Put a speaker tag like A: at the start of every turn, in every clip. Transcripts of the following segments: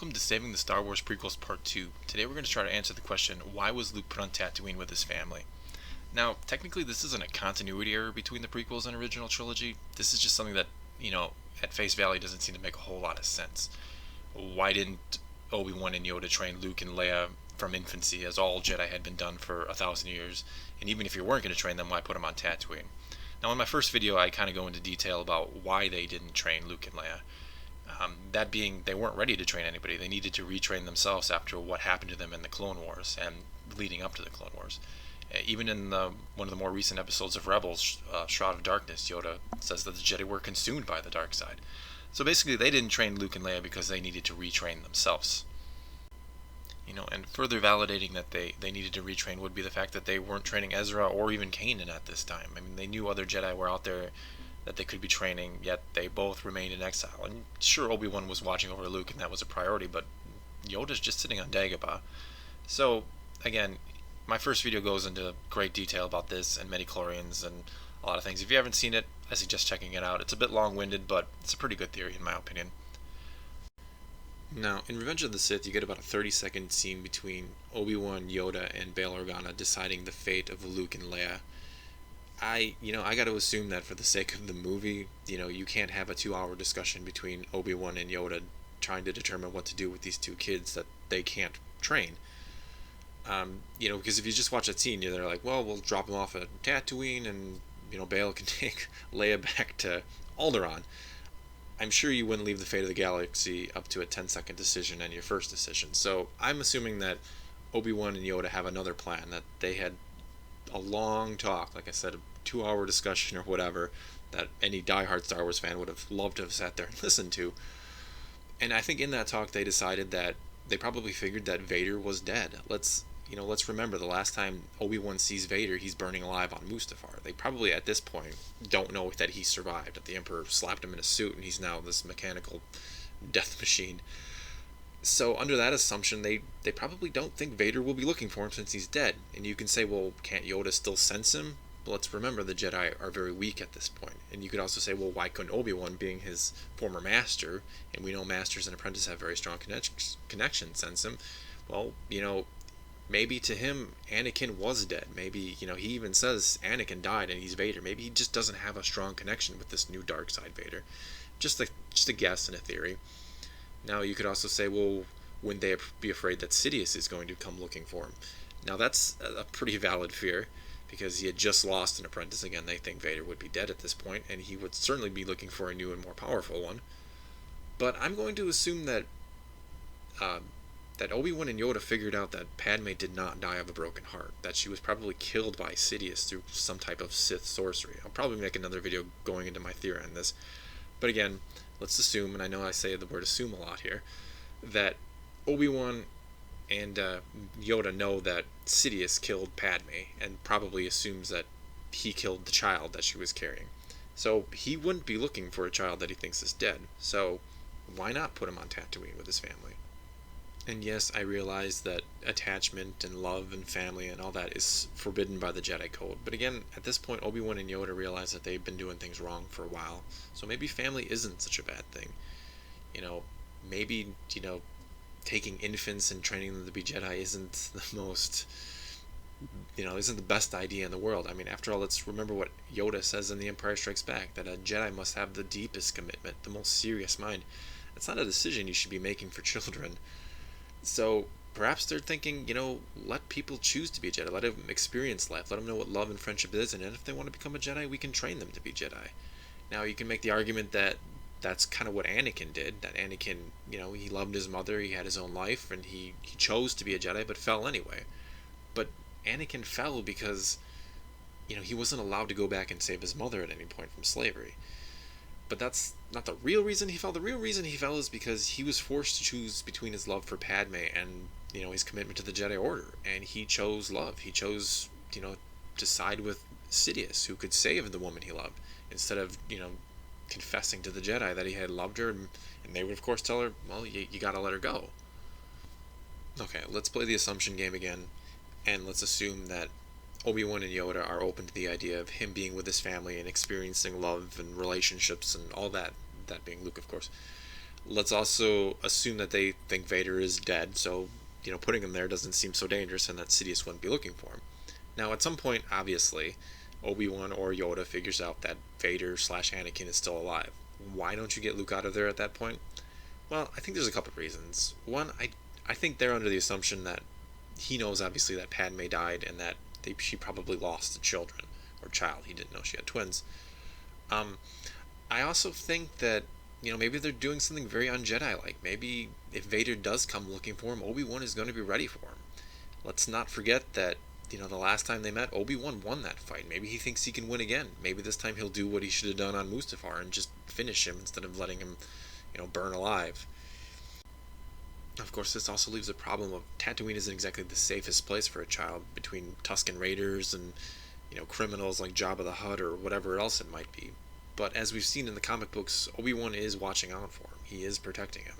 A: welcome to Saving the Star Wars Prequels Part 2. Today we're going to try to answer the question, why was Luke put on Tatooine with his family? Now, technically this isn't a continuity error between the prequels and original trilogy. This is just something that, at face value doesn't seem to make a whole lot of sense. Why didn't Obi-Wan and Yoda train Luke and Leia from infancy, as all Jedi had been done for 1,000 years? And even if you weren't going to train them, why put them on Tatooine? Now, in my first video, I kind of go into detail about why they didn't train Luke and Leia. That being, they weren't ready to train anybody. They needed to retrain themselves after what happened to them in the Clone Wars and leading up to the Clone Wars. Even in one of the more recent episodes of Rebels, Shroud of Darkness, Yoda says that the Jedi were consumed by the dark side. So basically, they didn't train Luke and Leia because they needed to retrain themselves. And further validating that they needed to retrain would be the fact that they weren't training Ezra or even Kanan at this time. I mean, they knew other Jedi were out there that they could be training, yet they both remained in exile. And sure, Obi-Wan was watching over Luke, and that was a priority, but Yoda's just sitting on Dagobah. So, again, my first video goes into great detail about this and midichlorians and a lot of things. If you haven't seen it, I suggest checking it out. It's a bit long-winded, but it's a pretty good theory in my opinion. Now, in Revenge of the Sith, you get about a 30-second scene between Obi-Wan, Yoda, and Bail Organa deciding the fate of Luke and Leia. I got to assume that for the sake of the movie, you can't have a 2-hour discussion between Obi-Wan and Yoda trying to determine what to do with these two kids that they can't train. Because if you just watch that scene, they're like, well, we'll drop them off at Tatooine and, Bail can take Leia back to Alderaan. I'm sure you wouldn't leave the fate of the galaxy up to a 10-second decision and your first decision. So I'm assuming that Obi-Wan and Yoda have another plan, that they had a long talk, like I said, a 2-hour discussion or whatever, that any diehard Star Wars fan would have loved to have sat there and listened to. And I think in that talk they decided that they probably figured that Vader was dead. Let's remember the last time Obi-Wan sees Vader, he's burning alive on Mustafar. They probably at this point don't know that he survived, that the Emperor slapped him in a suit and he's now this mechanical death machine. So under that assumption, they probably don't think Vader will be looking for him since he's dead. And you can say, well, can't Yoda still sense him? But let's remember the Jedi are very weak at this point. And you could also say, well, why couldn't Obi-Wan, being his former master, and we know masters and apprentices have very strong connections, sense him? Well, maybe to him, Anakin was dead. Maybe, he even says Anakin died and he's Vader. Maybe he just doesn't have a strong connection with this new dark side Vader. Just a guess and a theory. Now, you could also say, well, wouldn't they be afraid that Sidious is going to come looking for him? Now, that's a pretty valid fear, because he had just lost an apprentice. Again, they think Vader would be dead at this point, and he would certainly be looking for a new and more powerful one. But I'm going to assume that Obi-Wan and Yoda figured out that Padme did not die of a broken heart, that she was probably killed by Sidious through some type of Sith sorcery. I'll probably make another video going into my theory on this. But again, let's assume, and I know I say the word assume a lot here, that Obi-Wan and Yoda know that Sidious killed Padme, and probably assumes that he killed the child that she was carrying. So he wouldn't be looking for a child that he thinks is dead. So why not put him on Tatooine with his family? And yes, I realize that attachment and love and family and all that is forbidden by the Jedi Code. But again, at this point, Obi-Wan and Yoda realize that they've been doing things wrong for a while. So maybe family isn't such a bad thing. Maybe, taking infants and training them to be Jedi isn't the most, isn't the best idea in the world. I mean, after all, let's remember what Yoda says in The Empire Strikes Back, that a Jedi must have the deepest commitment, the most serious mind. That's not a decision you should be making for children. So perhaps they're thinking, let people choose to be a Jedi. Let them experience life. Let them know what love and friendship is. And if they want to become a Jedi, we can train them to be Jedi. Now, you can make the argument that that's kind of what Anakin did. That Anakin, he loved his mother. He had his own life. And he chose to be a Jedi, but fell anyway. But Anakin fell because, he wasn't allowed to go back and save his mother at any point from slavery. But that's not the real reason he fell. The real reason he fell is because he was forced to choose between his love for Padme and, his commitment to the Jedi Order. And he chose love. He chose, to side with Sidious, who could save the woman he loved, instead of, confessing to the Jedi that he had loved her. And they would, of course, tell her, well, you gotta let her go. Okay, let's play the assumption game again. And let's assume that Obi-Wan and Yoda are open to the idea of him being with his family and experiencing love and relationships and all that being Luke, of course. Let's also assume that they think Vader is dead, so, putting him there doesn't seem so dangerous and that Sidious wouldn't be looking for him. Now, at some point, obviously, Obi-Wan or Yoda figures out that Vader slash Anakin is still alive. Why don't you get Luke out of there at that point? Well, I think there's a couple of reasons. One, I think they're under the assumption that he knows, obviously, that Padme died and that she probably lost the children, or child. He didn't know she had twins. Um, I also think that, maybe they're doing something very un-Jedi like. Maybe if Vader does come looking for him, Obi-Wan is going to be ready for him. Let's not forget that, the last time they met, Obi-Wan won that fight. Maybe he thinks he can win again. Maybe this time he'll do what he should have done on Mustafar and just finish him instead of letting him, burn alive. Of course, this also leaves a problem of Tatooine isn't exactly the safest place for a child between Tusken Raiders and, criminals like Jabba the Hutt or whatever else it might be. But as we've seen in the comic books, Obi-Wan is watching out for him. He is protecting him.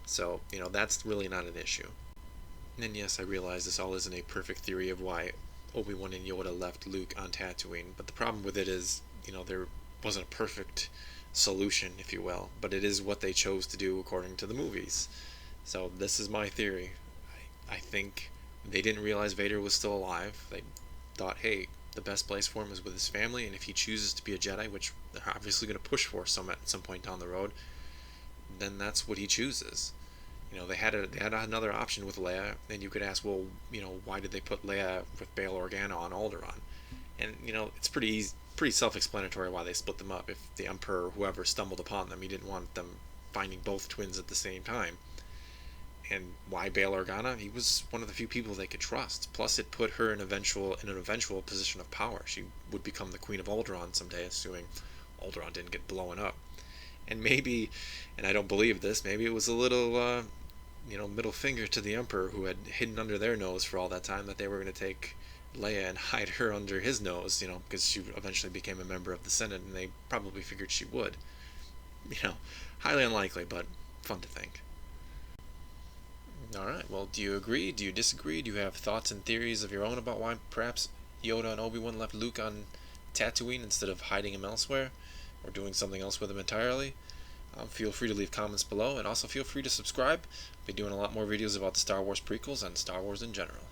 A: So, that's really not an issue. And yes, I realize this all isn't a perfect theory of why Obi-Wan and Yoda left Luke on Tatooine, but the problem with it is, there wasn't a perfect solution, if you will, but it is what they chose to do according to the movies. So this is my theory. I think they didn't realize Vader was still alive. They thought, hey, the best place for him is with his family, and if he chooses to be a Jedi, which they're obviously going to push for at some point down the road, then that's what he chooses. They had another option with Leia, and you could ask, well, why did they put Leia with Bail Organa on Alderaan? And it's pretty self-explanatory why they split them up. If the Emperor or whoever stumbled upon them, he didn't want them finding both twins at the same time. And why Bail Organa? He was one of the few people they could trust. Plus, it put her in an eventual position of power. She would become the Queen of Alderaan someday, assuming Alderaan didn't get blown up. And maybe, and I don't believe this, maybe it was a little, middle finger to the Emperor, who had hidden under their nose for all that time, that they were going to take Leia and hide her under his nose, because she eventually became a member of the Senate, and they probably figured she would. Highly unlikely, but fun to think. Alright, well, do you agree? Do you disagree? Do you have thoughts and theories of your own about why perhaps Yoda and Obi-Wan left Luke on Tatooine instead of hiding him elsewhere, or doing something else with him entirely? Feel free to leave comments below, and also feel free to subscribe. I'll be doing a lot more videos about the Star Wars prequels and Star Wars in general.